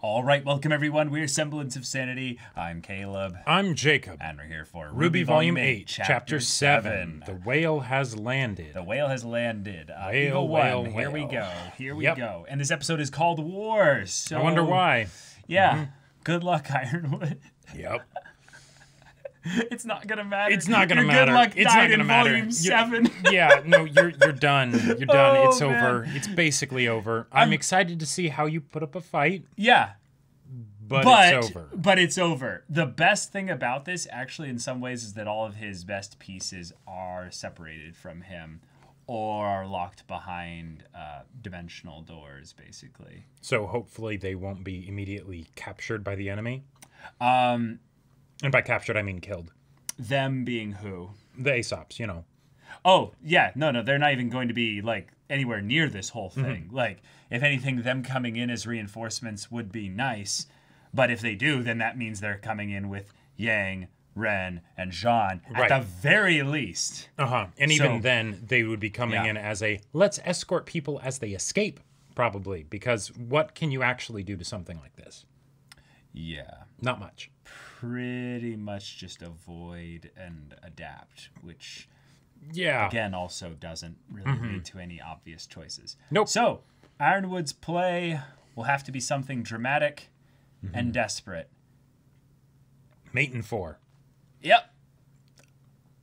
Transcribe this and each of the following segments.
All right, welcome everyone. We're Semblance of Sanity. I'm Caleb. I'm Jacob. And we're here for RWBY Volume 8, Chapter 7. The whale has landed. The whale has landed. Whale, whale, Here we whale. go. Here we go. And this episode is called Wars. So, I wonder why. Yeah. Good luck, Ironwood. Yep. It's not gonna matter. It's not gonna Your matter. Good luck It's died not gonna in matter. Volume 7. Yeah, no, you're done. You're done. Oh, It's man. over. It's basically over. I'm excited to see how you put up a fight, Yeah. but it's over. But it's over. The best thing about this, actually, in some ways, is that all of his best pieces are separated from him or are locked behind dimensional doors, basically. So hopefully they won't be immediately captured by the enemy. And by captured, I mean killed. Them being who? The Aesops, you know. Oh, yeah. No, they're not even going to be, like, anywhere near this whole thing. Like, if anything, them coming in as reinforcements would be nice. But if they do, then that means they're coming in with Yang, Ren, and Jean at the very least. And even then, they would be coming in as a, let's escort people as they escape, probably. Because what can you actually do to something like this? Yeah. Not much. Pretty much just avoid and adapt, which, again, also doesn't really lead to any obvious choices. Nope. So, Ironwood's play will have to be something dramatic and desperate. Mate and 4. Yep.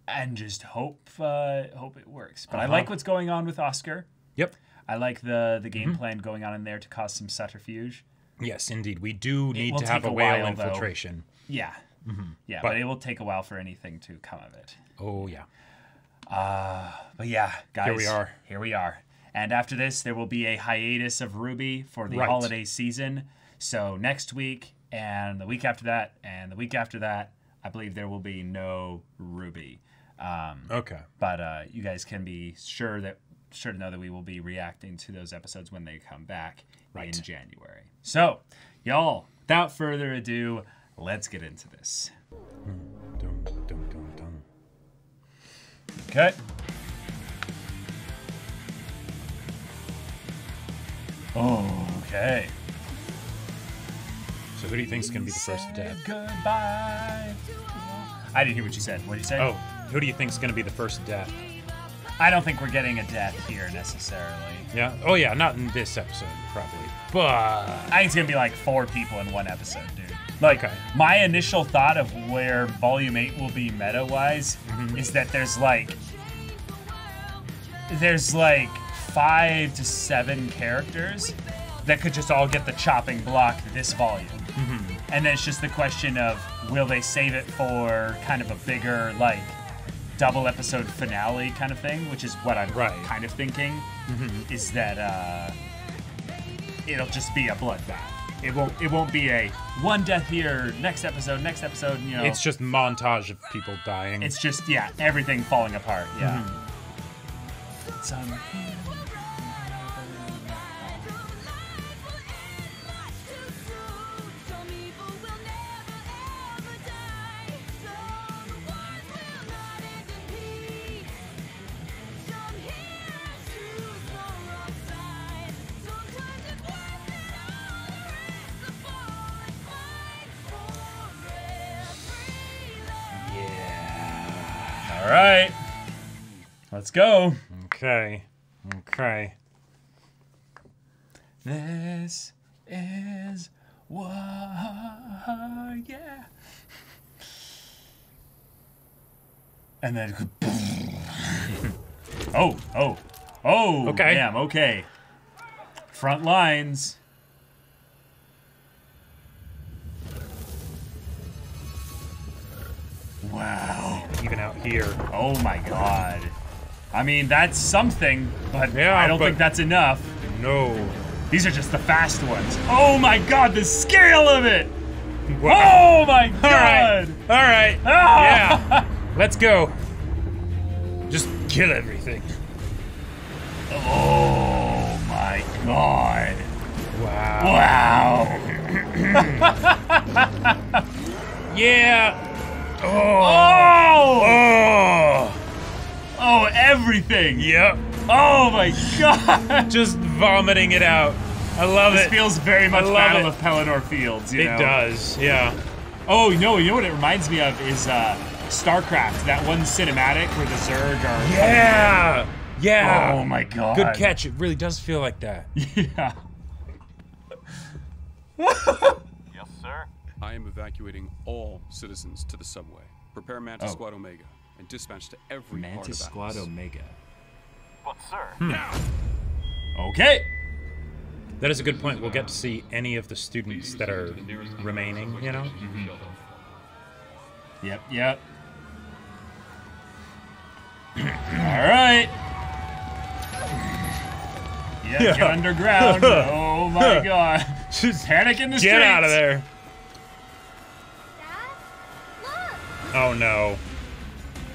And just hope it works. But I like what's going on with Oscar. Yep. I like the game plan going on in there to cause some subterfuge. Yes, indeed. We do need will to have take a a whale while, infiltration. Yeah. Yeah, but it will take a while for anything to come of it. Oh, yeah. But yeah, guys. Here we are. And after this, there will be a hiatus of RWBY for the holiday season. So next week, and the week after that, and the week after that, I believe there will be no RWBY. Okay. But you guys can be sure to know that we will be reacting to those episodes when they come back in January. So, y'all, without further ado, let's get into this. Dun, dun, dun, dun. Okay. Okay. So who do you think is going to be the first death? Goodbye. I didn't hear what you said. What did you say? Oh, who do you think is going to be the first death? I don't think we're getting a death here necessarily. Yeah? Oh, yeah, not in this episode, probably. But I think it's going to be like 4 people in one episide, dude. Like, my initial thought of where Volume 8 will be meta-wise is that there's like 5 to 7 characters that could just all get the chopping block this volume. And then it's just the question of, will they save it for kind of a bigger, like, double episode finale kind of thing, which is what I'm kind of thinking, is that it'll just be a bloodbath. It won't be a one death here, next episode, you know. it's just montage of people dying. It's just, everything falling apart, It's, all right, let's go. Okay. This is war, And then, Okay. Damn, okay. Front lines. Wow. Even out here. Oh my god. I mean, that's something, but Yeah, I don't think that's enough. No. These are just the fast ones. Oh my god, the scale of it! Wow. Oh my god! All right. Ah! Yeah. Let's go. Just kill everything. Oh my god. Wow. Wow. Yeah. Oh! Oh. Oh, everything. Yep. Oh my god. Just vomiting it out. I love This it. feels very much love Battle it. of Pelennor Fields, you know? It does, yeah. Oh, no, you know what it reminds me of is StarCraft, that one cinematic where the Zerg are Yeah! Yeah! Oh my god. Good catch. It really does feel like that. Yeah. Yes, sir. I am evacuating all citizens to the subway. Prepare Mantis Squad Omega and dispatch to every part Mantis of Squad Atlas. Omega. But, sir. Okay. That is a good point. We'll get to see any of the students that are remaining, you know? Yep, yep. Alright. Yeah, get underground. Oh my god. Just Panic in the streets. get out of there. Dad? Look! Oh no.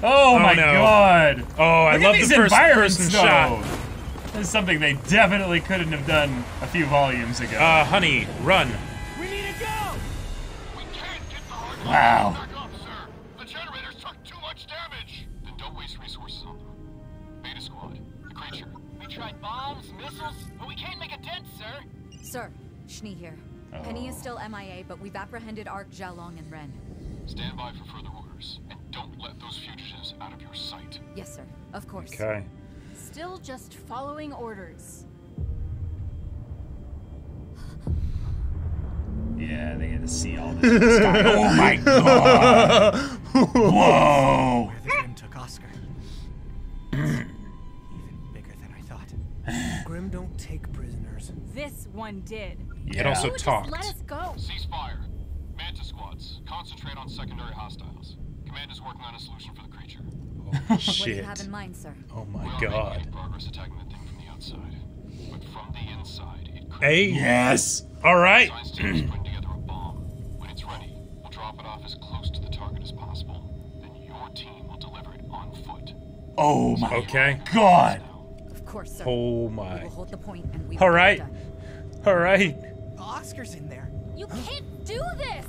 Oh my no. god. Oh, I Look at love the these first environments, person though. shot. This is something they definitely couldn't have done a few volumes ago. Honey, run. We need to go! We can't get the horde Wow. back up, sir. The generators took too much damage. Then don't waste resources on them. Beta Squad, the creature. We tried bombs, missiles, but we can't make a dent, sir. Sir, Schnee here. Penny is still MIA, but we've apprehended Ark, Jalong, and Ren. Stand by for further orders, and don't let those fugitives out of your sight. Yes, sir. Of course. Okay. Still just following orders. Yeah, they get to see all this stuff. Oh my god! Whoa! Where the Grimm took Oscar. Even bigger than I thought. Grimm don't take prisoners. This one did. Yeah. It also You just talked. let us go. Ceasefire. Mantis squads, concentrate on secondary hostiles. Command is working on a solution for the creature. Oh, What do you shit. have in mind, sir? Oh We my are god. making progress attacking the thing from the outside. But from the inside, it could Hey. Yes! Alright. Science team is putting together a bomb. When it's ready, we'll drop it off as close to the target as possible. Then your team will deliver it on foot. Oh my Okay. god! Of course, sir. Oh We my. will hold the point and we All will get right. it done. Alright. Oscar's in there. You can't do this!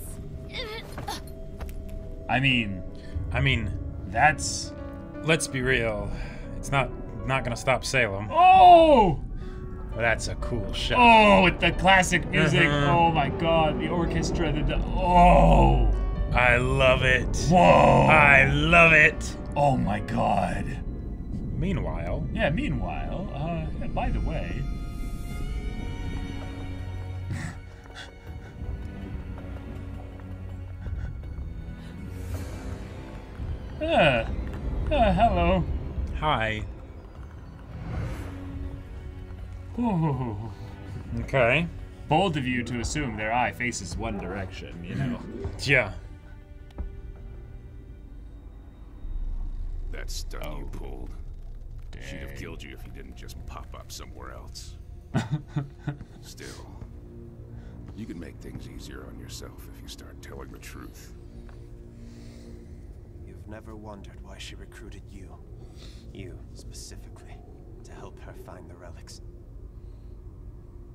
I mean, that's... Let's be real. It's not gonna stop Salem. Oh! But that's a cool shot. Oh, with the classic music. Oh my god, the orchestra, oh! I love it. Whoa! I love it. Oh my god. Meanwhile, Yeah, meanwhile, yeah, by the way... hello. hi. Ooh. Okay. Bold of you to assume their eye faces one direction, you know. Yeah. That stunt you Oh. pulled. She'd have Dang. killed you if you didn't just pop up somewhere else. Still, you can make things easier on yourself if you start telling the truth. You've never wondered why she recruited you. You, specifically, to help her find the relics.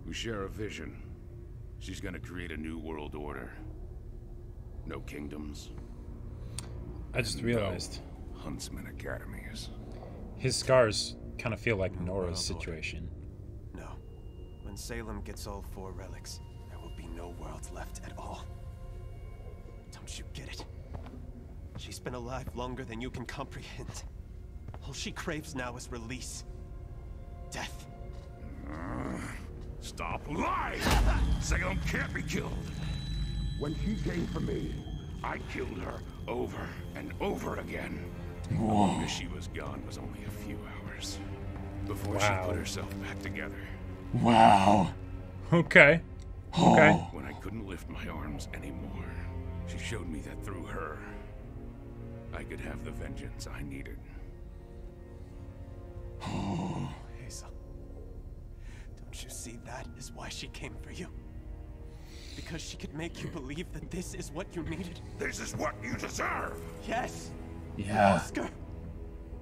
We share a vision. She's gonna create a new world order. No kingdoms. I just no realized Huntsman Academies. his scars kind of feel like Nora's situation. No. When Salem gets all 4 relics, there will be no worlds left at all. Don't you get it? She's been alive longer than you can comprehend. All she craves now is release. Death. Stop lying! Salem can't be killed. When she came for me, I killed her over and over again. The longest she was gone was only a few hours. Before she Wow. put herself back together. Wow. Okay. Okay. When I couldn't lift my arms anymore, she showed me that through her, I could have the vengeance I needed. Hazel. Don't you see that is why she came for you? Because she could make you believe that this is what you needed? This is what you deserve! Yes! Yeah. Oscar!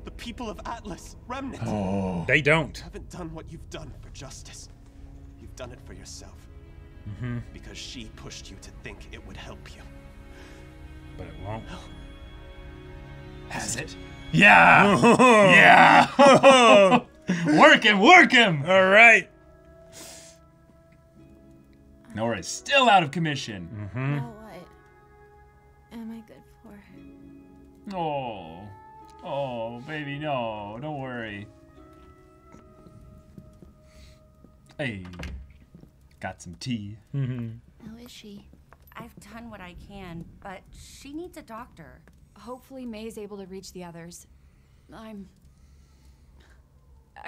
The people of Atlas, Remnant, Oh. They don't. haven't done what you've done for justice. You've done it for yourself. Because she pushed you to think it would help you. But it won't. Has it? Yeah! Yeah! Work him! Work him! All right. Nora is still out of commission. Now what am I good for? Oh. Oh, baby, no. Don't worry. Hey. Got some tea. How is she? I've done what I can, but she needs a doctor. Hopefully May's able to reach the others. I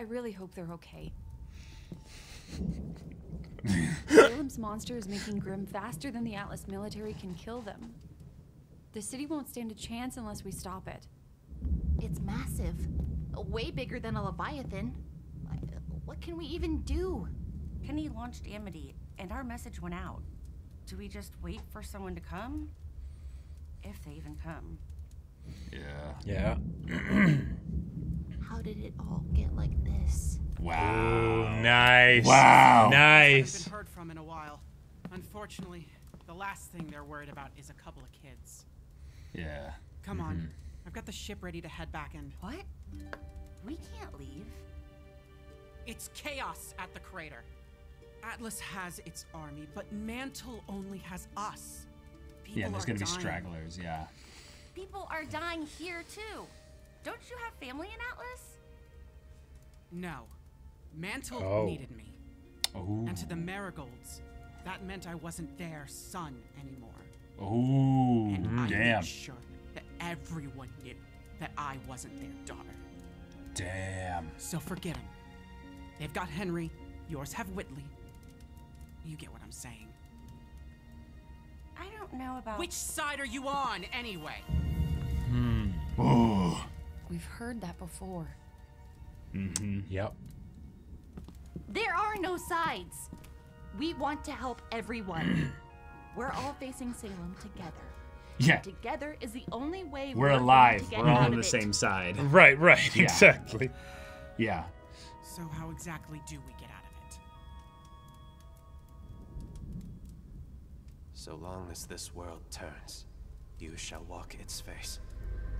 really hope they're okay. Salem's monster is making Grimm faster than the Atlas military can kill them. The city won't stand a chance unless we stop it. It's massive. Way bigger than a Leviathan. What can we even do? Penny launched Amity, and our message went out. Do we just wait for someone to come? If they even come. Yeah. How did it all get like this? Wow. Ooh, nice. Wow. Nice. Haven't been heard from in a while. Unfortunately, the last thing they're worried about is a couple of kids. Yeah. Come on. I've got the ship ready to head back in. What? We can't leave. It's chaos at the crater. Atlas has its army, but Mantle only has us. People Yeah, there's gonna be dying. stragglers, yeah. People are dying here, too. Don't you have family in Atlas? No. Mantle Oh. needed me. Oh. And to the Marigolds, that meant I wasn't their son anymore. Oh, And I damn. made sure that everyone knew that I wasn't their daughter. Damn. So forget them. They've got Henry, yours have Whitley. You get what I'm saying. I don't know about... Which side are you on, anyway? Oh. We've heard that before. Yep. There are no sides. We want to help everyone. We're all facing Salem together. Yeah. Together is the only way We're going alive. to get We're all out on of the it. same side. Right, Yeah. exactly. Yeah. So how exactly do we get out of it? So long as this world turns, you shall walk its face.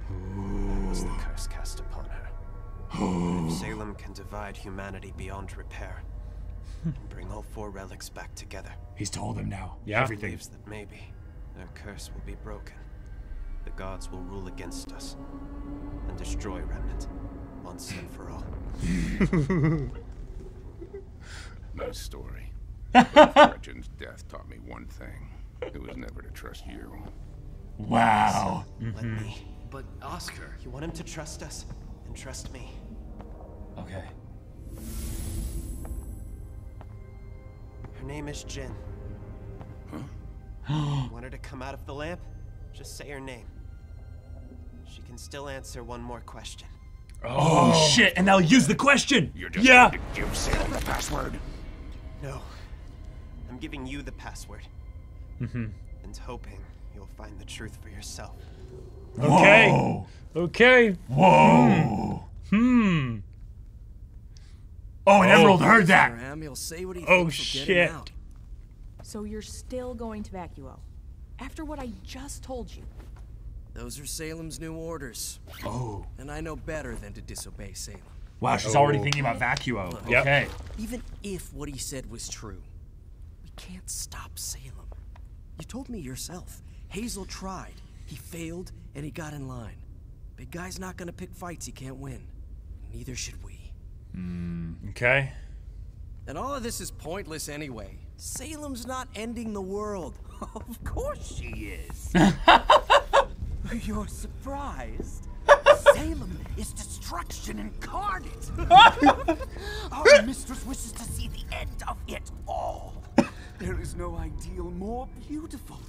That was the curse cast upon her. If Salem can divide humanity beyond repair and bring all 4 relics back together, He's told him now. Yeah. she believes that maybe their curse will be broken. The gods will rule against us and destroy Remnant once and for all. Nice story. Gretchen's death taught me one thing. It was never to trust you. Wow. Let me. But Oscar, You want him to trust us and trust me. Okay. Her name is Jin. Want her to come out of the lamp? Just say her name. She can still answer one more question. Oh, shit, and they'll use the question. You're just Yeah. going to give Salem the password? No. I'm giving you the password. And hoping you'll find the truth for yourself. Okay. Whoa. Okay. Whoa. Oh, and Emerald heard that. He'll say what he Oh, thinks will get shit. him out. So you're still going to Vacuo? After what I just told you? Those are Salem's new orders. Oh. And I know better than to disobey Salem. Wow, she's already thinking about Vacuo. Yep. Okay. Even if what he said was true, we can't stop Salem. You told me yourself. Hazel tried. He failed, and he got in line. Big guy's not gonna pick fights he can't win. Neither should we. Okay. And all of this is pointless anyway. Salem's not ending the world. Of course she is. You're surprised? Salem is destruction incarnate. Our mistress wishes to see the end of it all. There is no ideal more beautiful.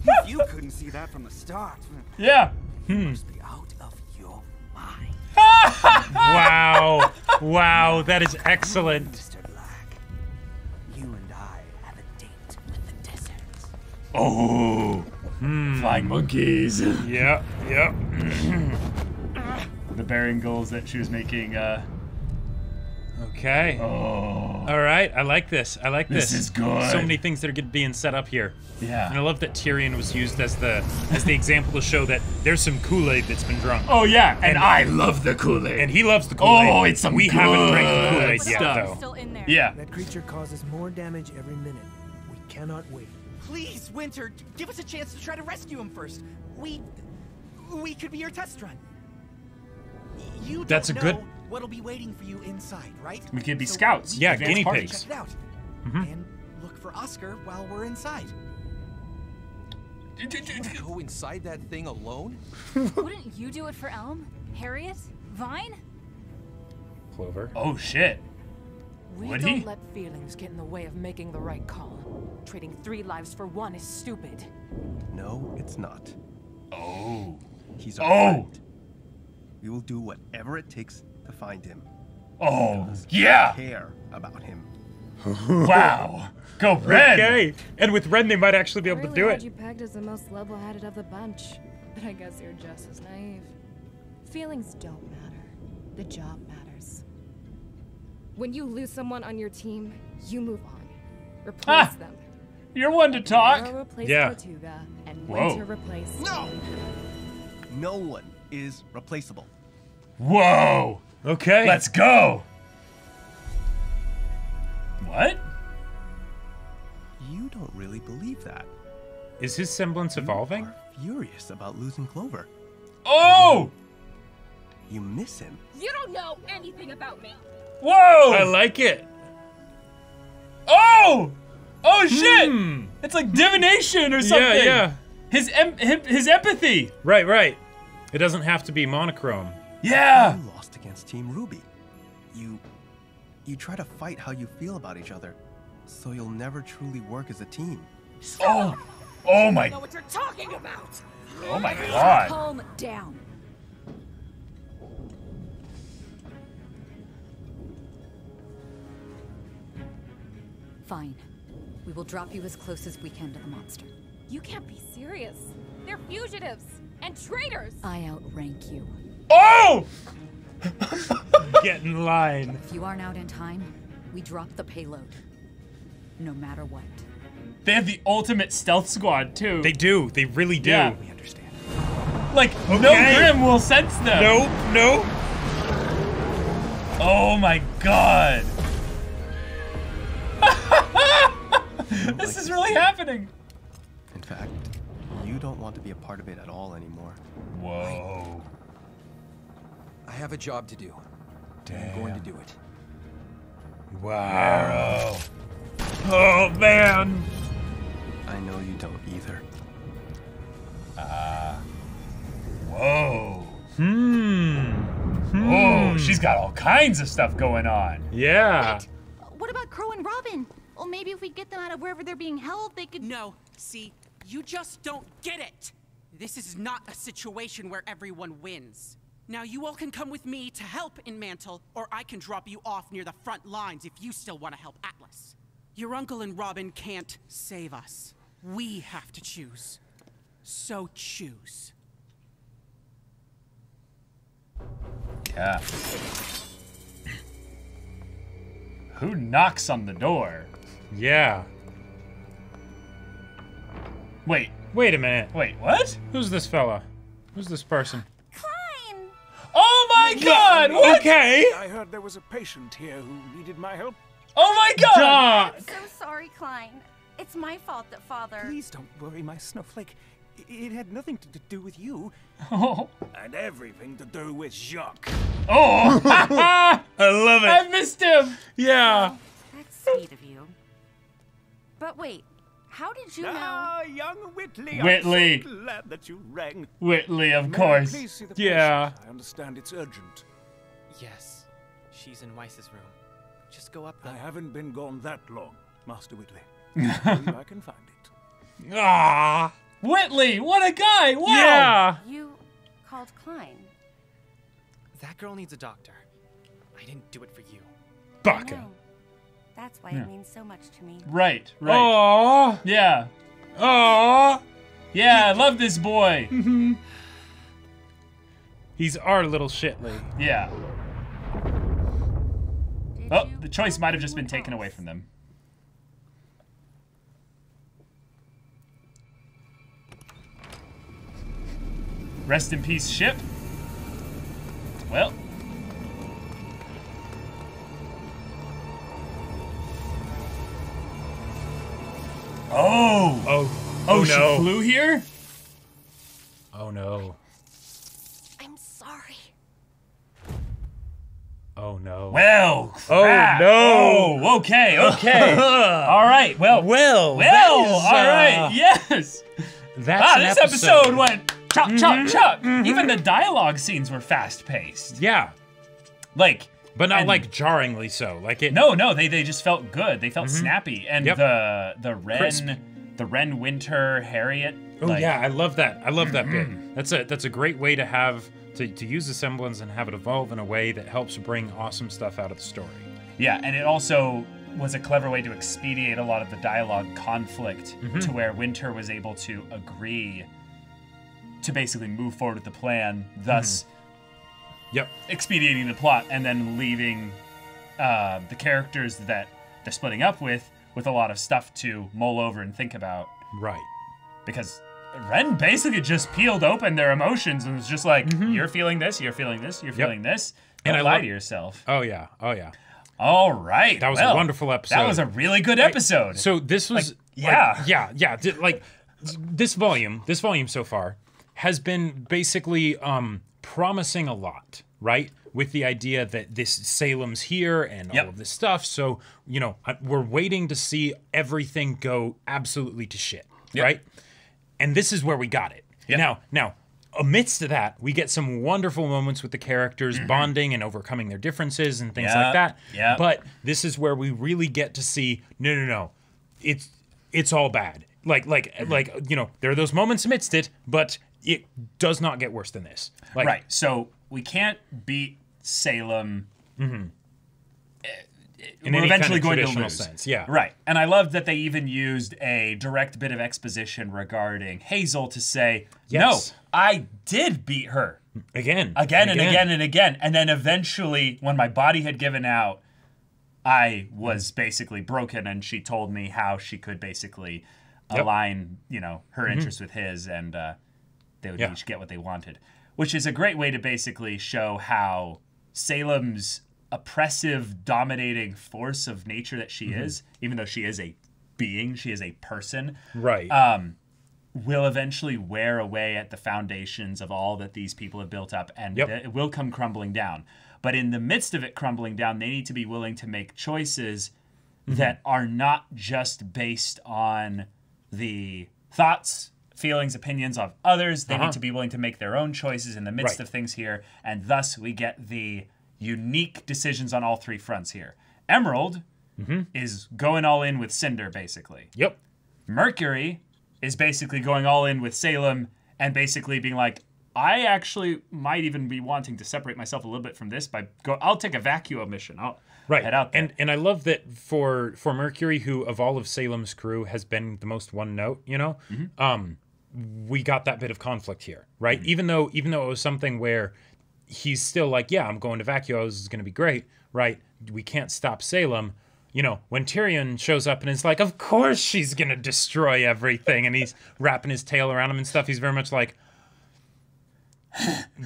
If you couldn't see that from the start, Yeah. you must be out of your mind. Wow. Wow, that is excellent. Mr. Black, you and I have a date with the desert. Oh. Flying monkeys. Yep, yep. The bearing goals that she was making. Okay. Oh. All right, I like this. I like this. This is good. So many things that are being set up here. Yeah. And I love that Tyrion was used as the example to show that there's some Kool-Aid that's been drunk. Oh yeah, and I love the Kool-Aid. And he loves the Kool-Aid. Oh, it's some We haven't drank the good Kool-Aid yet, stuff. though. Still in there. Yeah. That creature causes more damage every minute. We cannot wait. Please, Winter, give us a chance to try to rescue him first. We could be your test run. You That's don't a good. know what'll be waiting for you inside, right? We could be So scouts. Yeah, Advanced guinea parties. pigs. Check it out. And look for Oscar while we're inside. Go inside that thing alone? Wouldn't you do it for Elm? Harriet? Vine? Clover. Oh shit. We Would don't he? let feelings get in the way of making the right call. Trading 3 lives for 1 is stupid. No, it's not. Oh. He's our Oh. friend. We will do whatever it takes to find him. Oh, Because yeah. we care about him. Wow. Go Red. Okay. And with Red, they might actually be able to do had it. you pegged as the most level-headed of the bunch, but I guess you're just as naive. Feelings don't matter. The job matters. When you lose someone on your team, you move on. Replace them. You're one to talk. Nero replaced Yeah. Tortuga, and Whoa. Winter replaced. No one is replaceable. Whoa. Okay. Let's go. What? You don't really believe that. Is his semblance evolving? You are furious about losing Clover. Oh! You miss him. You don't know anything about me. Whoa! I like it. Oh! Oh shit! It's like divination or something. Yeah, yeah. His empathy. Right, right. It doesn't have to be monochrome. Yeah. You lost against Team RWBY. You try to fight how you feel about each other, so you'll never truly work as a team. Oh. Oh my. I know what you're talking about. Oh my god. Calm down. Fine. We will drop you as close as we can to the monster. You can't be serious. They're fugitives and traitors. I outrank you. Oh! Get in line. If you aren't out in time, we drop the payload. No matter what. They have the ultimate stealth squad too. They do. They really do. Yeah. We understand. Like no Grimm will sense them. Nope. Nope. Oh my god. This is really happening. In fact, you don't want to be a part of it at all anymore. Whoa. I have a job to do. I'm going to do it. Wow. Oh man. I know you don't either. Whoa. Hmm. Oh, she's got all kinds of stuff going on. Yeah. What about Crow and Robin? Well, maybe if we get them out of wherever they're being held, they could... No, see, you just don't get it. This is not a situation where everyone wins. Now you all can come with me to help in Mantle, or I can drop you off near the front lines if you still want to help Atlas. Your uncle and Robin can't save us. We have to choose. So choose. Yeah. Who knocks on the door? Yeah. Wait. Wait a minute. Wait, what? Who's this fella? Who's this person? Oh my god! What? Okay. I heard there was a patient here who needed my help. Oh my god! I'm so sorry, Klein. It's my fault that Father... Please don't worry, my snowflake. It had nothing to do with you. Oh. And everything to do with Jacques. Oh! I love it. I missed him! Yeah. That's sweet of you. But wait, how did you know... Ah, young Whitley. Whitley. I'm so glad that you rang. Whitley, of May I course. please see the Yeah. patient? I understand it's urgent. Yes, she's in Weiss's room. Just go up I there. haven't been gone that long, Master Whitley. I can find it. Ah. Whitley, what a guy! Wow! Yeah. You called Klein. That girl needs a doctor. I didn't do it for you. Baka. No. That's why Yeah. it means so much to me. Right, right. Aww. Yeah. Aww. Yeah, I love this boy. He's our little shitley. Yeah. Oh, the choice might have just been taken away from them. Rest in peace, ship. Well. Oh, she no. flew here? Oh no. I'm sorry. Oh no. Well, oh crap. no. Oh, okay. All right. Well. All right. Yes. That's this episode went chop, chop, chop. Even the dialogue scines were fast paced. Yeah. Like. But not like jarringly so. Like it. No, they just felt good. They felt snappy. And Yep. the Ren Winter Harriet. Oh yeah, I love that. I love that bit. That's a great way to have to use the semblance and have it evolve in a way that helps bring awesome stuff out of the story. Yeah, and it also was a clever way to expedite a lot of the dialogue conflict to where Winter was able to agree to basically move forward with the plan, thus expediting the plot, and then leaving the characters that they're splitting up with a lot of stuff to mull over and think about. Right. Because Ren basically just peeled open their emotions and was just like, you're feeling this, you're feeling this, you're feeling this. Don't lie to yourself. Oh yeah, oh yeah. All right. That was a wonderful episode. That was a really good episode. So this was this volume so far has been basically promising a lot, right? With the idea that this Salem's here and all of this stuff. So, you know, we're waiting to see everything go absolutely to shit, right? And this is where we got it. Now, amidst that, we get some wonderful moments with the characters bonding and overcoming their differences and things like that. But this is where we really get to see, no. It's all bad. Like, you know, there are those moments amidst it, but it does not get worse than this. Like, right. So we can't beat Salem. In We're eventually going to lose. Sense. Yeah. Right. And I love that they even used a direct bit of exposition regarding Hazel to say, no, I did beat her. Again. And again. And then eventually, when my body had given out, I was basically broken, and she told me how she could basically align, you know, her interests with his, and they would each get what they wanted. Which is a great way to basically show how Salem's oppressive, dominating force of nature that she is, even though she is a being, she is a person, right? Will eventually wear away at the foundations of all that these people have built up, and it will come crumbling down. But in the midst of it crumbling down, they need to be willing to make choices that are not just based on the thoughts, feelings, opinions of others. They need to be willing to make their own choices in the midst of things here, and thus we get the unique decisions on all three fronts here. Emerald is going all in with Cinder, basically. Mercury is basically going all in with Salem and basically being like, I actually might even be wanting to separate myself a little bit from this I'll take a vacuum mission. I'll head out there. And I love that for Mercury, who of all of Salem's crew has been the most one note, you know, we got that bit of conflict here, right? Even though it was something where he's still like, yeah, I'm going to Vacuo, this is going to be great, right? We can't stop Salem. You know, when Tyrion shows up and is like, of course she's going to destroy everything, and he's wrapping his tail around him and stuff, he's very much like,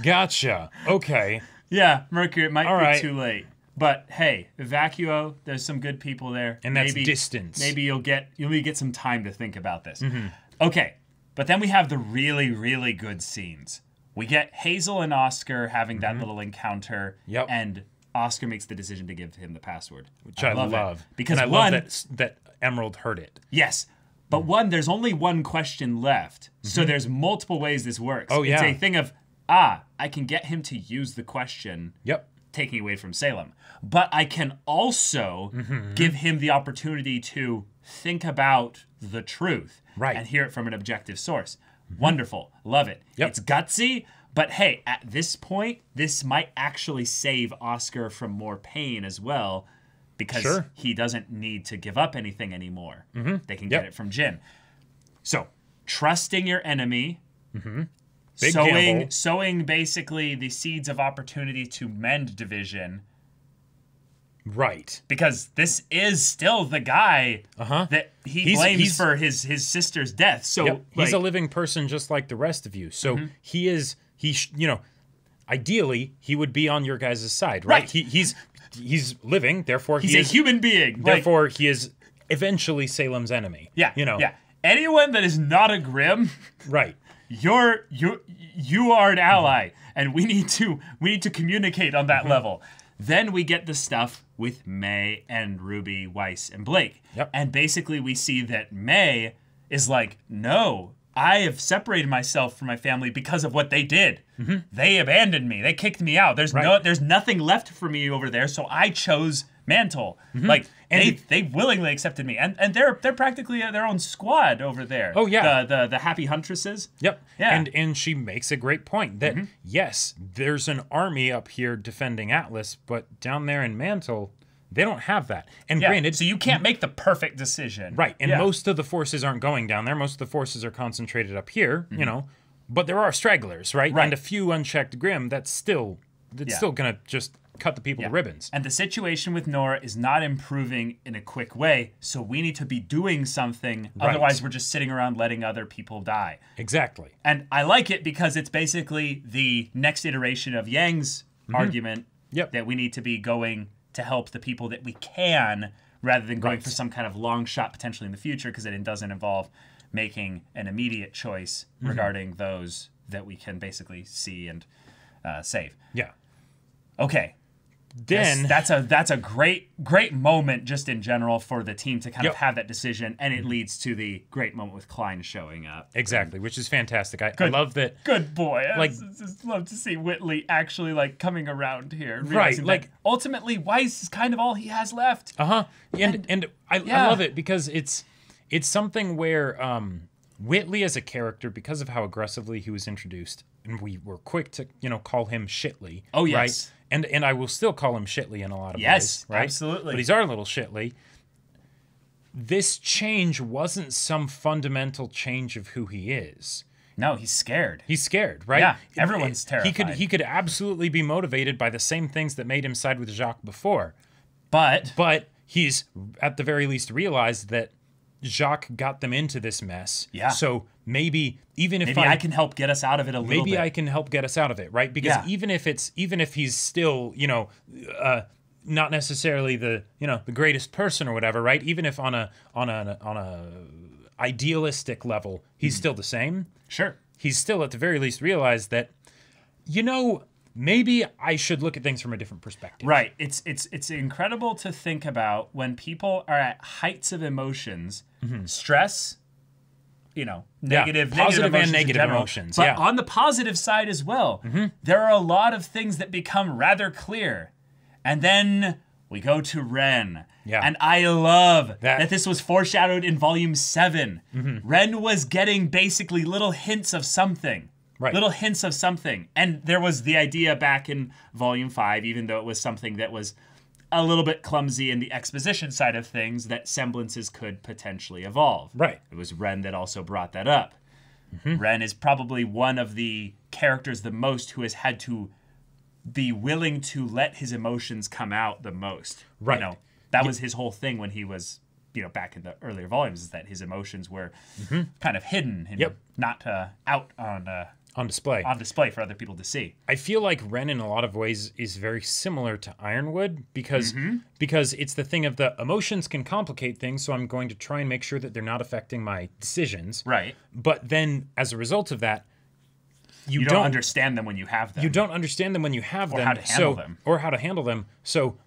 gotcha, okay. Yeah, Mercury, it might be too late. But hey, Vacuo, there's some good people there. And that's distance. Maybe you'll get some time to think about this. Okay, but then we have the really, really good scenes. We get Hazel and Oscar having that little encounter, and Oscar makes the decision to give him the password, which I love. Because I love that Emerald heard it. Yes, but there's only one question left, so there's multiple ways this works. Oh, yeah. It's a thing of, I can get him to use the question, taking away from Salem, but I can also give him the opportunity to think about the truth and hear it from an objective source. Wonderful. Love it. It's gutsy, but hey, at this point, this might actually save Oscar from more pain as well, because he doesn't need to give up anything anymore. They can get it from Jin. So, trusting your enemy, sowing basically the seeds of opportunity to mend division. Right. Because this is still the guy that he blames for his sister's death. So he's a living person just like the rest of you. So you know, ideally he would be on your guys' side, right? He's living, therefore he's a human being. Therefore he is eventually Salem's enemy. Yeah. You know. Yeah. anyone that is not a Grimm, right? You are an ally, and we need to communicate on that level. Then we get the stuff with May and Ruby, Weiss, and Blake. Yep. And basically we see that May is like, no, I have separated myself from my family because of what they did. They abandoned me. They kicked me out. There's nothing left for me over there, so I chose Mantle. Like, and they willingly accepted me. And they're practically their own squad over there. Oh, yeah. The Happy Huntresses. Yep. Yeah. And she makes a great point that, yes, there's an army up here defending Atlas, but down there in Mantle, they don't have that. And granted... So you can't make the perfect decision. Right. And most of the forces aren't going down there. Most of the forces are concentrated up here, you know. But there are stragglers, right? And a few unchecked Grimm, that's still going to just cut the people to ribbons. And the situation with Nora is not improving in a quick way, so we need to be doing something. Otherwise, we're just sitting around letting other people die. Exactly. And I like it because it's basically the next iteration of Yang's argument that we need to be going to help the people that we can, rather than going for some kind of long shot potentially in the future, because it doesn't involve making an immediate choice regarding those that we can basically see and save. Yeah. Okay. Then that's a great moment just in general for the team to kind of have that decision, and it leads to the great moment with Klein showing up. Exactly, which is fantastic. I love that. Good boy. Like, I just love to see Whitley actually like coming around here. Right. Like ultimately, Weiss is kind of all he has left. And I love it because it's something where Whitley as a character, because of how aggressively he was introduced, and we were quick to call him Shitley. Oh yes. Right? And I will still call him Shitley in a lot of ways. Yes, right? absolutely. But he's our little Shitley. This change wasn't some fundamental change of who he is. No, he's scared. He's scared, right? Yeah, everyone's terrified. He could absolutely be motivated by the same things that made him side with Jacques before. But he's at the very least realized that Jacques got them into this mess. Yeah. So maybe if I can help get us out of it a little bit. Maybe I can help get us out of it, right? Because even if he's still, not necessarily the greatest person or whatever, right? Even if on a idealistic level, he's still the same. Sure. He's still at the very least realized that, maybe I should look at things from a different perspective. Right. It's incredible to think about when people are at heights of emotions, stress, negative positive emotions and negative in general, emotions. But on the positive side as well, there are a lot of things that become rather clear. And then we go to Ren. Yeah. And I love that this was foreshadowed in Volume 7. Ren was getting basically little hints of something. Right. Little hints of something. And there was the idea back in Volume 5, even though it was something that was a little bit clumsy in the exposition side of things, that semblances could potentially evolve. Right. It was Ren that also brought that up. Ren is probably one of the characters the most who has had to be willing to let his emotions come out the most. Right. That was his whole thing when he was, back in the earlier volumes, is that his emotions were kind of hidden and not out on display for other people to see. I feel like Ren in a lot of ways is very similar to Ironwood because it's the thing of the emotions can complicate things, so I'm going to try and make sure that they're not affecting my decisions. Right. But then as a result of that, you don't understand them when you have them. You don't understand them when you have them. Or how to handle them. Or how to handle them. So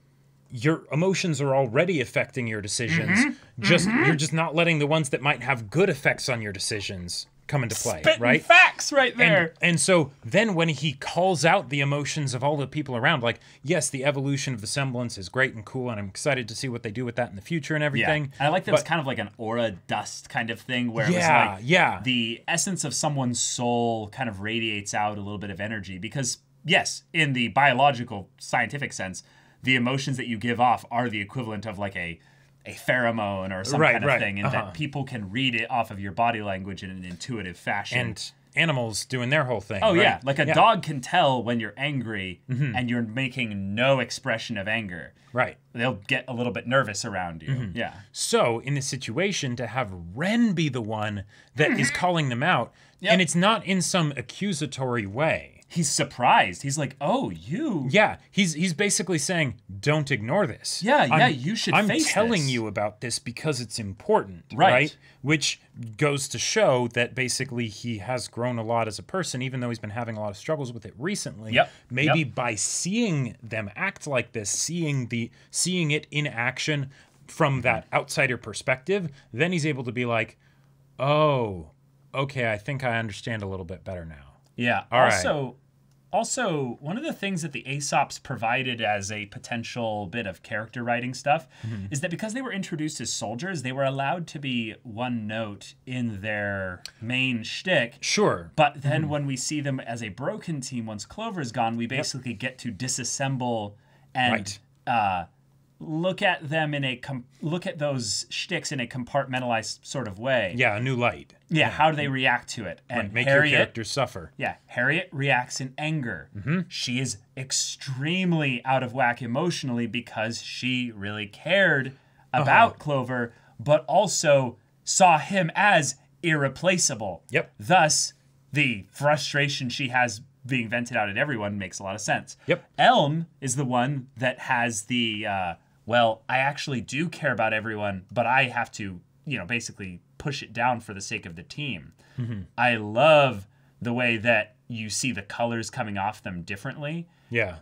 your emotions are already affecting your decisions. You're just not letting the ones that might have good effects on your decisions come into play, Spitting right? facts right there. And so then when he calls out the emotions of all the people around, like, yes, the evolution of the semblance is great and cool, and I'm excited to see what they do with that in the future and everything. Yeah. I like that it's kind of like an aura dust kind of thing where it was like the essence of someone's soul kind of radiates out a little bit of energy because, yes, in the biological scientific sense, the emotions that you give off are the equivalent of like a pheromone or some kind of thing, and that people can read it off of your body language in an intuitive fashion. And animals doing their whole thing. Oh, right? Yeah. Like a dog can tell when you're angry and you're making no expression of anger. Right. They'll get a little bit nervous around you. Yeah. So in this situation, to have Ren be the one that is calling them out, and it's not in some accusatory way. he's surprised. He's like, "Oh, you." Yeah, he's basically saying, "Don't ignore this." Yeah, you should I'm face telling this. you about this because it's important, Right. right? Which goes to show that basically he has grown a lot as a person, even though he's been having a lot of struggles with it recently. Yep. Maybe Yep. by seeing them act like this, seeing it in action from that outsider perspective, then he's able to be like, "Oh, okay, I think I understand a little bit better now." Yeah. All right. Also, one of the things that the Aesops provided as a potential bit of character writing stuff is that because they were introduced as soldiers, they were allowed to be one note in their main shtick. Sure. But then when we see them as a broken team, once Clover's gone, we basically get to disassemble and look at them look at those shticks in a compartmentalized sort of way. Yeah, a new light. Yeah, how do they react to it? And make Harriet, your characters suffer. Yeah, Harriet reacts in anger. She is extremely out of whack emotionally because she really cared about Clover, but also saw him as irreplaceable. Yep. Thus, the frustration she has being vented out at everyone makes a lot of sense. Yep. Elm is the one that has the, well, I actually do care about everyone, but I have to, basically push it down for the sake of the team. I love the way that you see the colors coming off them differently. Yeah.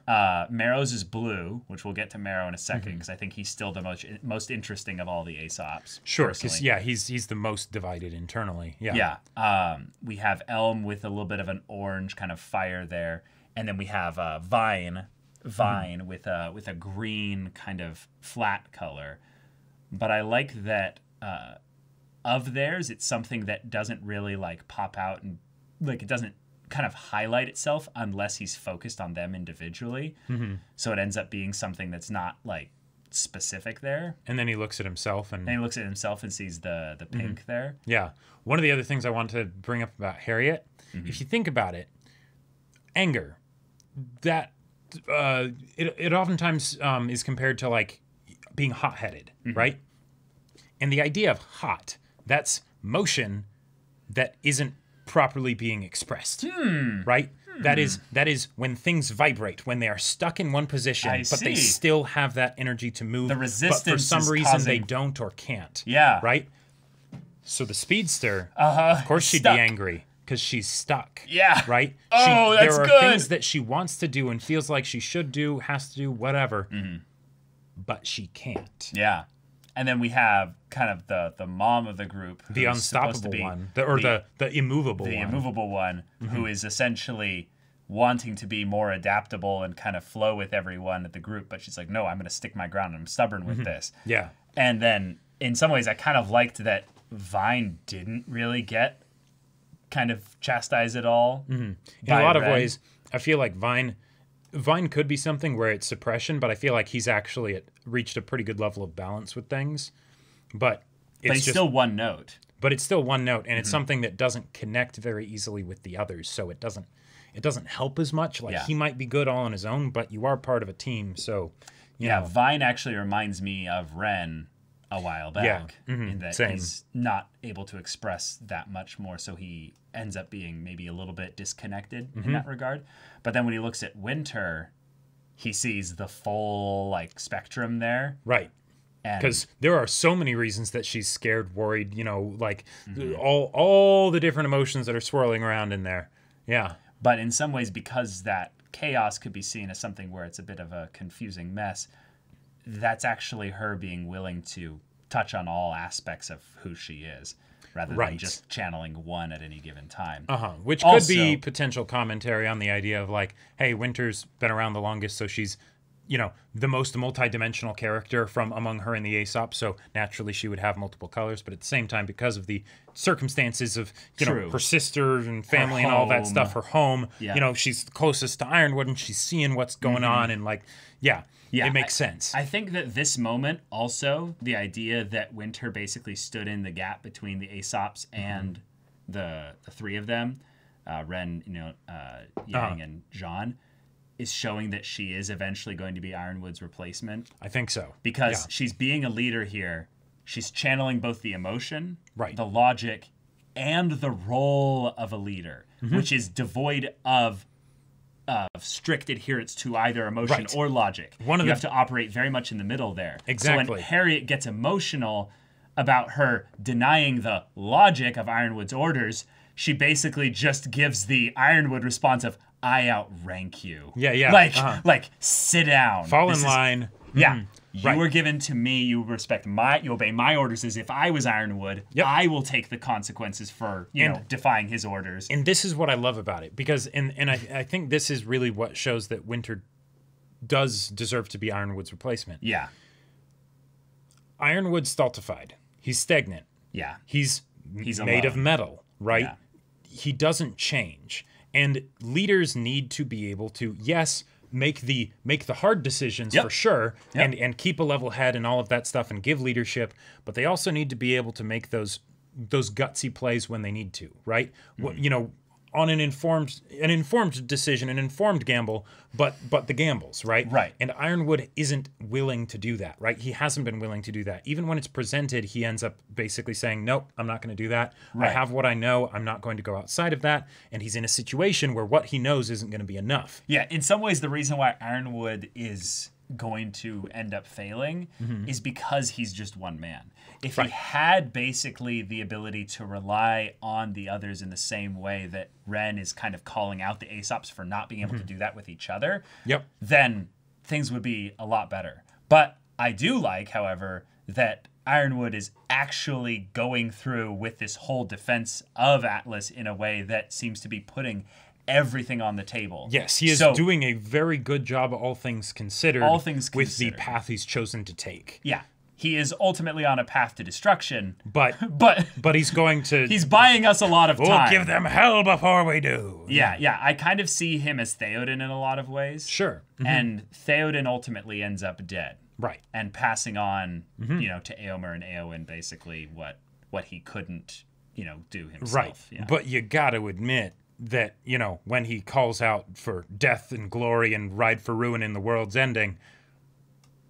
Marrow's is blue, which we'll get to Marrow in a second because I think he's still the most interesting of all the Aesops. Sure, because he's the most divided internally. Yeah. Yeah. We have Elm with a little bit of an orange kind of fire there, and then we have Vine with a green kind of flat color. But I like that of theirs, it's something that doesn't really like pop out and like it doesn't kind of highlight itself unless he's focused on them individually. So it ends up being something that's not like specific there. And then he looks at himself and sees the pink there. Yeah. One of the other things I want to bring up about Harriet, if you think about it, anger, that it oftentimes is compared to like being hot-headed, right? And the idea of hot, that's motion that isn't properly being expressed, right? That is when things vibrate, when they are stuck in one position, but they still have that energy to move. The resistance, but for some reason they don't or can't. Yeah. Right? So the speedster, of course she'd be angry because she's stuck. Yeah. Right? Oh, that's there are good. things that she wants to do and feels like she should do, has to do, whatever, but she can't. Yeah. And then we have kind of the mom of the group. The unstoppable one. The immovable one. The immovable one, who is essentially wanting to be more adaptable and kind of flow with everyone at the group. But she's like, no, I'm going to stick my ground. I'm stubborn with this. Yeah. And then in some ways, I kind of liked that Vine didn't really get kind of chastised at all. In a lot of ways, I feel like Vine could be something where it's suppression, but I feel like he's actually reached a pretty good level of balance with things. But it's still one note. But it's still one note, and it's something that doesn't connect very easily with the others, so it doesn't help as much. Like he might be good all on his own, but you are part of a team, so you know. Vine actually reminds me of Ren a while back in that he's not able to express that much more, so he ends up being maybe a little bit disconnected in that regard. But then when he looks at Winter, he sees the full like spectrum there. Right. Because there are so many reasons that she's scared, worried, like all the different emotions that are swirling around in there. Yeah. But in some ways, because that chaos could be seen as something where it's a bit of a confusing mess, that's actually her being willing to touch on all aspects of who she is, rather than just channeling one at any given time. Which could be potential commentary on the idea of like, hey, Winter's been around the longest, so she's, the most multidimensional character from among her and the Aesop, so naturally she would have multiple colors, but at the same time, because of the circumstances of, her sister and family and all that stuff, her home, she's closest to Ironwood and she's seeing what's going on and like, it makes sense. I think that this moment also, the idea that Winter basically stood in the gap between the Aesops and the three of them, Ren, Yang, and Jean, is showing that she is eventually going to be Ironwood's replacement. I think so. Because she's being a leader here. She's channeling both the emotion, the logic, and the role of a leader, which is devoid of strict adherence to either emotion or logic. You have to operate very much in the middle there. Exactly. So when Harriet gets emotional about her denying the logic of Ironwood's orders, she basically just gives the Ironwood response of, I outrank you. Yeah. Like, sit down. Fall in line. Yeah. You were given to me. You respect you obey my orders as if I was Ironwood. I will take the consequences for, you know, defying his orders. And this is what I love about it, because, and I think this is really what shows that Winter does deserve to be Ironwood's replacement. Yeah. Ironwood's stultified. He's stagnant. Yeah. He's made of metal, right? Yeah. He doesn't change. And leaders need to be able to, yes, make the hard decisions for sure, and keep a level head and all of that stuff and give leadership, but they also need to be able to make those gutsy plays when they need to, right? You know, on an informed decision, an informed gamble, but the gambles, right? Right. And Ironwood isn't willing to do that, right? He hasn't been willing to do that. Even when it's presented, he ends up basically saying, nope, I'm not going to do that. Right. I have what I know. I'm not going to go outside of that. And he's in a situation where what he knows isn't going to be enough. Yeah, in some ways, the reason why Ironwood is going to end up failing is because he's just one man. If he had basically the ability to rely on the others in the same way that Ren is kind of calling out the Aesops for not being able to do that with each other, then things would be a lot better. But I do like, however, that Ironwood is actually going through with this whole defense of Atlas in a way that seems to be putting everything on the table. Yes, he is doing a very good job, all things considered, with the path he's chosen to take. Yeah. He is ultimately on a path to destruction, but he's going to... He's buying us a lot of time. We'll give them hell before we do. Yeah. I kind of see him as Theoden in a lot of ways. Sure. And Theoden ultimately ends up dead. Right. And passing on, you know, to Éomer and Éowyn basically what he couldn't, you know, do himself. Right. Yeah. But you got to admit that, you know, when he calls out for death and glory and ride for ruin in the world's ending,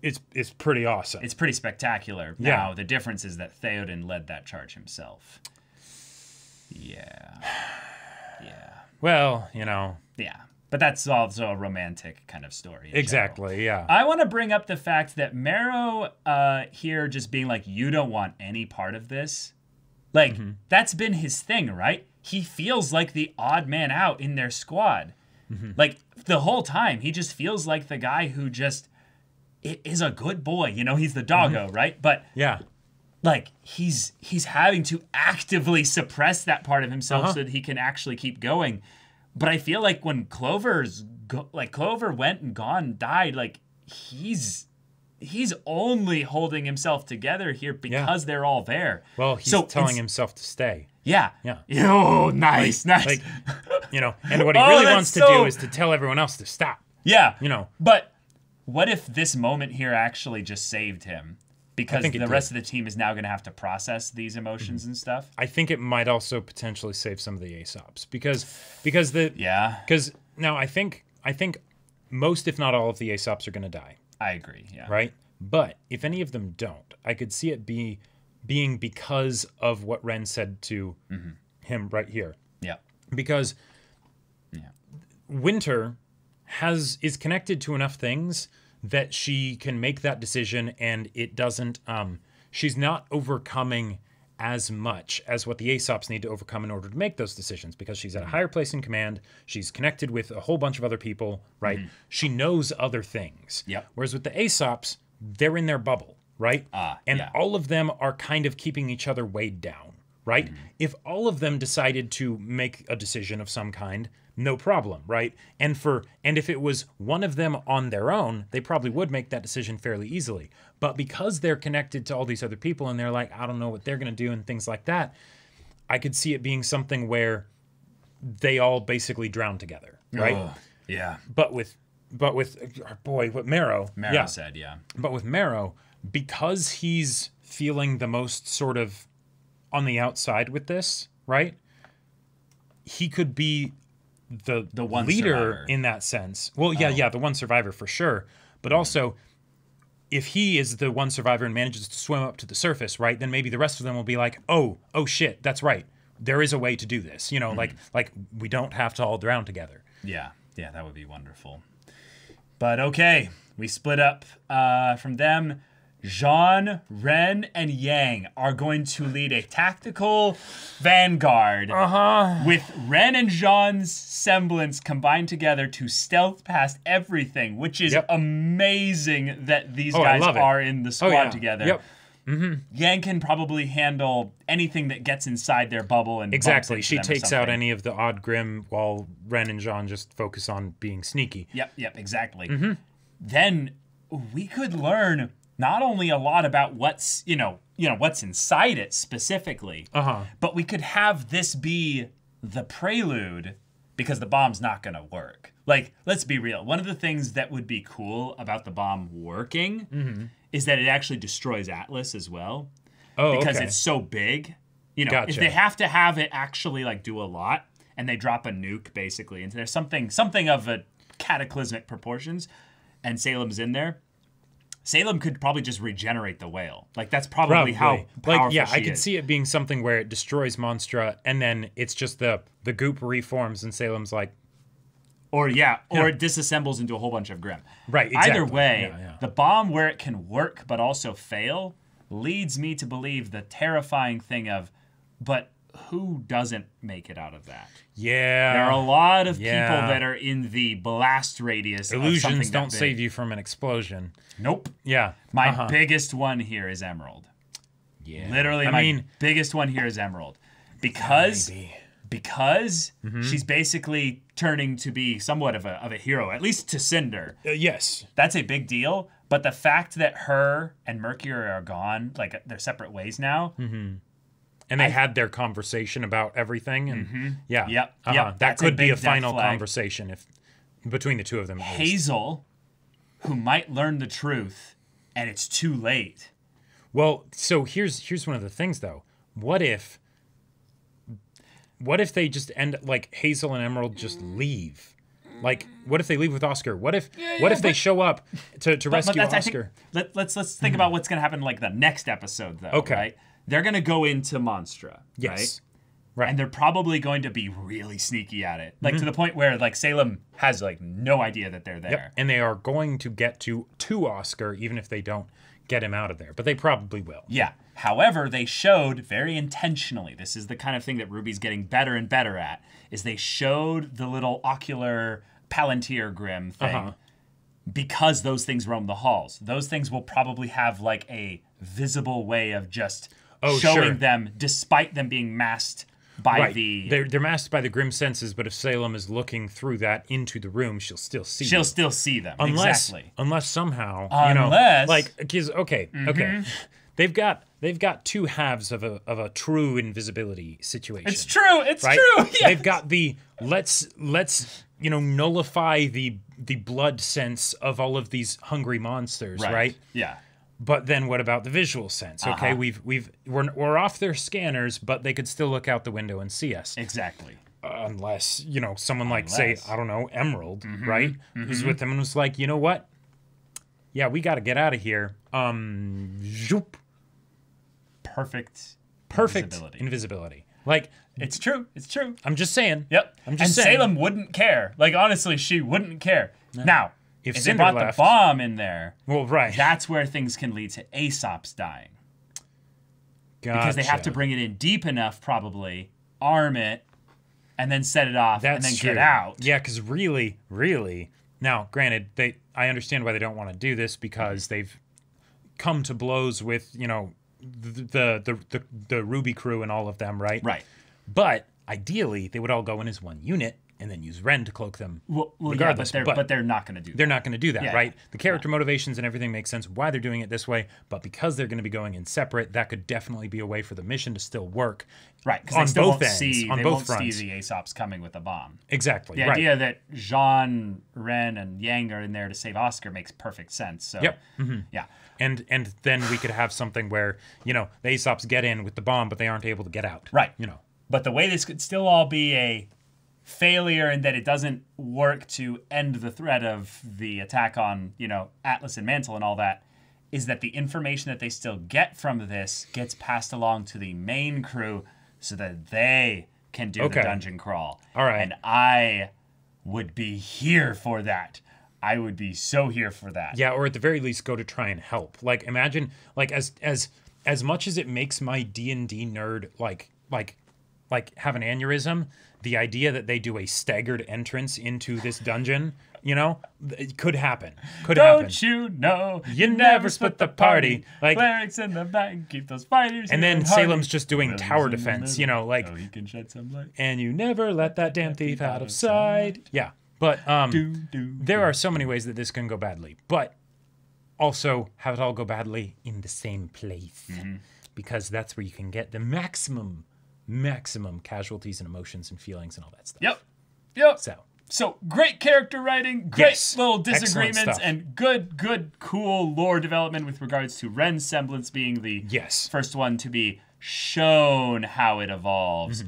it's pretty awesome. It's pretty spectacular. Yeah. Now, the difference is that Theoden led that charge himself. Yeah. Well, you know. Yeah. But that's also a romantic kind of story. Exactly, yeah. I want to bring up the fact that Marrow here just being like, you don't want any part of this. Like, that's been his thing, right? He feels like the odd man out in their squad. Like, the whole time, he just feels like the guy who just is a good boy. You know, he's the doggo, right? But yeah, like, he's having to actively suppress that part of himself so that he can actually keep going. But I feel like when Clover went and died, like, he's only holding himself together here because they're all there. Well, he's telling himself to stay. Yeah. Yeah. Oh, nice. Like, you know, and what he really wants to do is to tell everyone else to stop. Yeah. You know. But what if this moment here actually just saved him? Because the rest of the team is now going to have to process these emotions and stuff. I think it might also potentially save some of the Aesops because now I think most, if not all, of the Aesops are going to die. I agree. Yeah. Right. But if any of them don't, I could see it being because of what Ren said to him right here. Yeah. Because Winter is connected to enough things that she can make that decision, and it doesn't she's not overcoming as much as what the Aesops need to overcome in order to make those decisions, because she's at a higher place in command, she's connected with a whole bunch of other people, right? She knows other things. Yep. Whereas with the Aesops, they're in their bubble, right? All of them are kind of keeping each other weighed down, right? If all of them decided to make a decision of some kind, no problem, right? And if it was one of them on their own, they probably would make that decision fairly easily. But because they're connected to all these other people and they're like, I don't know what they're going to do and things like that, I could see it being something where they all basically drown together, right? Oh, yeah. But with what Marrow said, yeah. But with Marrow, because he's feeling the most sort of on the outside with this, right? He could be the one leader survivor. In that sense. Well, yeah, the one survivor for sure. But also, if he is the one survivor and manages to swim up to the surface, right, then maybe the rest of them will be like, oh shit, that's right. There is a way to do this. You know, like we don't have to all drown together. Yeah. Yeah, that would be wonderful. But okay, we split up from them. Jean, Ren, and Yang are going to lead a tactical vanguard with Ren and Jean's semblance combined together to stealth past everything, which is amazing that these guys are in the squad together. Yep. Yang can probably handle anything that gets inside their bubble and exactly. She takes out any of the odd Grimm while Ren and Jean just focus on being sneaky. Yep, exactly. Then we could learn not only a lot about what's what's inside it specifically, but we could have this be the prelude, because the bomb's not gonna work. Like, let's be real. One of the things that would be cool about the bomb working is that it actually destroys Atlas as well. Because it's so big. If they have to have it actually like do a lot, and they drop a nuke basically into there, something of a cataclysmic proportions, and Salem's in there, Salem could probably just regenerate the whale. Like, that's probably how powerful she is. I could see it being something where it destroys Monstra, and then it's just the goop reforms, and Salem's like... Or it disassembles into a whole bunch of Grimm. Right, exactly. Either way, the bomb, where it can work but also fail, leads me to believe the terrifying thing of, but who doesn't make it out of that? Yeah. There are a lot of people that are in the blast radius. Illusions don't save you from an explosion. Nope. Yeah. My biggest one here is Emerald. Yeah. Literally, my biggest one here is Emerald. Because she's basically turning to be somewhat of a hero, at least to Cinder. Yes. That's a big deal. But the fact that her and Mercury are gone, like, they're separate ways now. And they had their conversation about everything. And that could be a final conversation between the two of them. Hazel, who might learn the truth, and it's too late. Well, so here's one of the things, though. What if they just end, like, Hazel and Emerald just leave? Like, what if they leave with Oscar? What if they show up to rescue Oscar? Let's think about what's going to happen, like, the next episode, though. Okay. Right? They're going to go into Monstra, right? And they're probably going to be really sneaky at it. Like, to the point where, like, Salem has, like, no idea that they're there. Yep. And they are going to get to Oscar, even if they don't get him out of there. But they probably will. Yeah. However, they showed very intentionally, this is the kind of thing that Ruby's getting better and better at, is they showed the little ocular Palantir Grimm thing. Because those things roam the halls. Those things will probably have, like, a visible way of just showing them, despite them being masked by the... They're masked by the Grimm senses, but if Salem is looking through that into the room, she'll still see them. She'll still see them, exactly. Unless somehow, like, because, okay. They've got two halves of a true invisibility situation. It's true. It's true. Yes. They've got the let's nullify the blood sense of all of these hungry monsters, right? Yeah. But then what about the visual sense? Okay, we're off their scanners, but they could still look out the window and see us. Exactly. Unless, someone like, say, I don't know, Emerald, right? Who's with them and was like, you know what? Yeah, we got to get out of here. Zoop. Perfect invisibility. Like, it's true. It's true. I'm just saying. Yep. I'm just saying. Salem wouldn't care. Like, honestly, she wouldn't care. No. Now, if they Cinder brought left, the bomb in there, well, right, that's where things can lead to Aesop's dying. Gotcha. Because they have to bring it in deep enough, probably, arm it, and then set it off, and then get out. Yeah, because really, now, granted, I understand why they don't want to do this, because they've come to blows with, the RWBY crew and all of them, right? Right. But ideally, they would all go in as one unit and then use Ren to cloak them. Well, regardless. Yeah, but they're not going to do that. They're not going to do that, right? The character motivations and everything makes sense why they're doing it this way, but because they're going to be going in separate, that could definitely be a way for the mission to still work. Right, because they still won't see the Aesop's coming with a bomb. Exactly. The idea that Jean, Ren, and Yang are in there to save Oscar makes perfect sense. So, yeah. And then we could have something where, the Aesops get in with the bomb, but they aren't able to get out. Right. But the way this could still all be a failure in that it doesn't work to end the threat of the attack on, Atlas and Mantle and all that, is that the information that they still get from this gets passed along to the main crew so that they can do the dungeon crawl. All right. And I would be here for that. I would be so here for that. Yeah, or at the very least, go to try and help. Like, imagine, like, as much as it makes my D&D nerd like have an aneurysm, the idea that they do a staggered entrance into this dungeon, you know, it could happen. Don't you know you never split the party? Like clerics in the back, keep those fighters. And then Salem's just doing tower defense, you know, like. Oh, he can shed some light. And you never let that damn thief out of sight. Yeah. But there are so many ways that this can go badly. But also have it all go badly in the same place. Because that's where you can get the maximum casualties and emotions and feelings and all that stuff. Yep. So great character writing, great little Excellent disagreements, stuff. and good, cool lore development with regards to Ren's semblance being the first one to be shown how it evolves.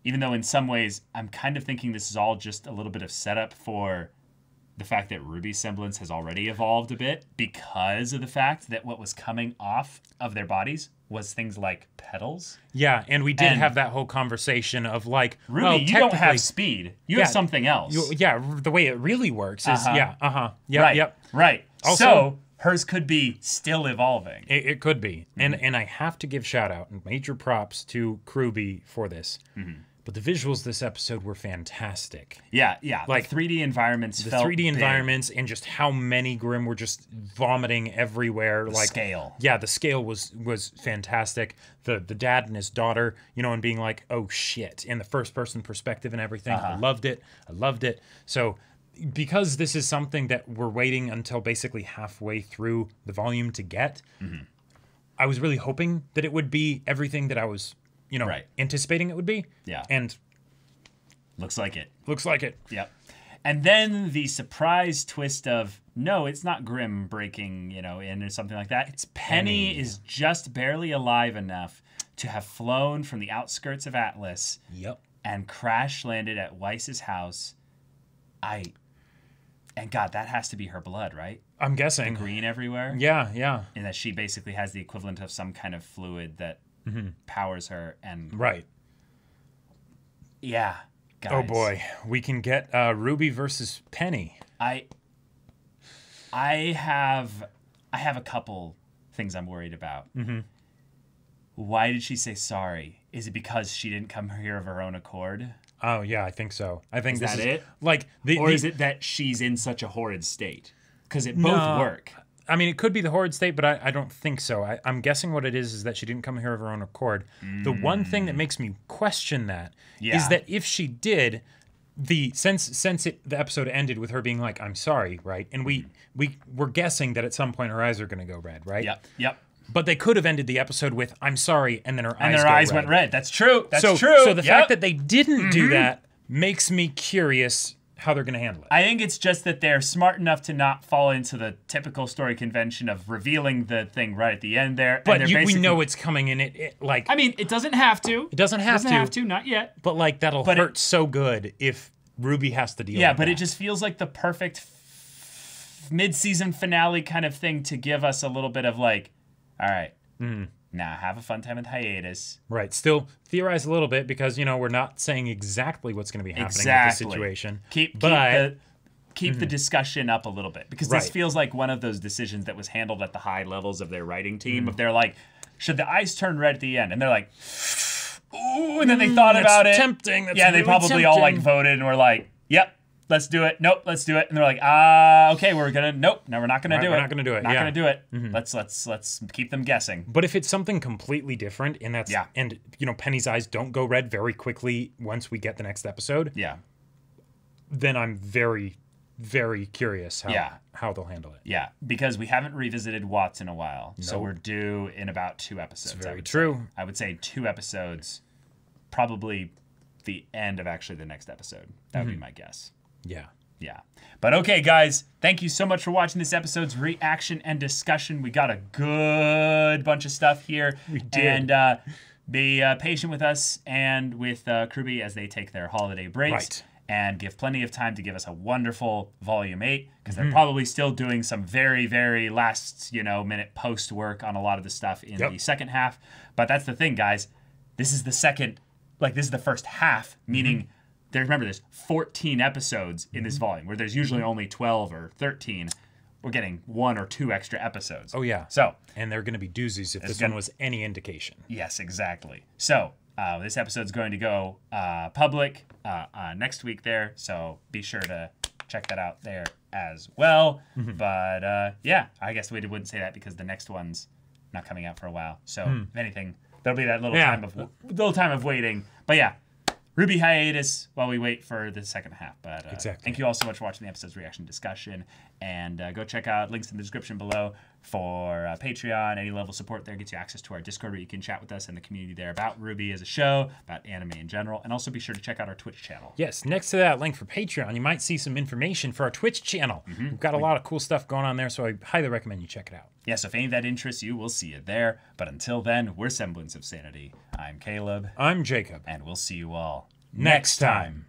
Even though in some ways, I'm kind of thinking this is all just a little bit of setup for the fact that RWBY's semblance has already evolved a bit because of the fact that what was coming off of their bodies was things like petals. Yeah, and we did have that whole conversation of like, RWBY, well, you don't have speed. You have something else. The way it really works is, Right. Also, so hers could be still evolving. It could be. And I have to give shout out and major props to RWBY for this. But the visuals this episode were fantastic. Yeah. Like the 3D environments felt 3D environments and just how many Grimm were just vomiting everywhere. The like scale. Yeah, the scale was fantastic. The dad and his daughter, you know, and being like, oh shit, in the first person perspective and everything. I loved it. So because this is something that we're waiting until basically halfway through the volume to get, I was really hoping that it would be everything that I was anticipating it would be. Yeah. And looks like it. Yep. And then the surprise twist of, no, it's not Grimm breaking, in or something like that. It's Penny is just barely alive enough to have flown from the outskirts of Atlas. And crash landed at Weiss's house. And God, that has to be her blood, right? I'm guessing. The green everywhere. Yeah. And that she basically has the equivalent of some kind of fluid that powers her and guys. Oh boy, we can get RWBY versus Penny. I have a couple things I'm worried about. Why did she say sorry? Is it because she didn't come here of her own accord? Oh yeah, I think so. I think is it? Like is it that she's in such a horrid state? Because it both work. I mean, it could be the horrid state, but I don't think so. I'm guessing what it is that she didn't come here of her own accord. The one thing that makes me question that is that if she did, since the episode ended with her being like, "I'm sorry," right? And we're guessing that at some point her eyes are going to go red, right? Yep. But they could have ended the episode with "I'm sorry," and then her eyes went red. That's true. So the fact that they didn't do that makes me curious how they're going to handle it. I think it's just that they're smart enough to not fall into the typical story convention of revealing the thing right at the end there. But we know it's coming in. It doesn't have to. It doesn't have to. Not yet. But like that'll hurt so good if RWBY has to deal with but it just feels like the perfect mid-season finale kind of thing to give us a little bit of like, all right, now have a fun time with hiatus. Right. Still theorize a little bit because, we're not saying exactly what's going to be happening with the situation. Keep the discussion up a little bit because this feels like one of those decisions that was handled at the high levels of their writing team. If they're like, should the eyes turn red at the end? And they're like, ooh, and then they thought about it. Tempting. That's they really probably tempting. all like voted and were like, yep. Let's do it. Nope, let's do it. And they're like, okay, we're gonna. Nope, no, we're not gonna do it. We're not gonna do it. Not gonna do it. Let's keep them guessing. But if it's something completely different, and that's and Penny's eyes don't go red very quickly once we get the next episode. Then I'm very, very curious how they'll handle it. Yeah, because we haven't revisited Watts in a while, so we're due in about 2 episodes. It's very true. I would say 2 episodes, probably the end of actually the next episode. That would be my guess. Yeah. But okay, guys, thank you so much for watching this episode's reaction and discussion. We got a good bunch of stuff here. We did. And be patient with us and with RWBY as they take their holiday breaks. And give plenty of time to give us a wonderful Volume 8, because they're probably still doing some very, very last, minute post work on a lot of the stuff in the second half. But that's the thing, guys. This is the second, this is the first half, meaning remember, there's 14 episodes in this volume, where there's usually only 12 or 13. We're getting 1 or 2 extra episodes. Oh, yeah. So, and they're going to be doozies if this one was any indication. Yes, exactly. So, this episode's going to go public next week there, so be sure to check that out there as well. But, yeah, I guess we wouldn't say that because the next one's not coming out for a while. So, if anything, there'll be that little time of waiting. But, yeah. RWBY hiatus while we wait for the second half. But thank you all so much for watching the episode's reaction discussion. And go check out links in the description below for Patreon. Any level support there gets you access to our Discord where you can chat with us and the community there about RWBY as a show, about anime in general. And also be sure to check out our Twitch channel. Yes, next to that link for Patreon, you might see some information for our Twitch channel. We've got a lot of cool stuff going on there, so I highly recommend you check it out. Yeah, so if any of that interests you, we'll see you there. But until then, we're Semblance of Sanity. I'm Caleb. I'm Jacob. And we'll see you all next time.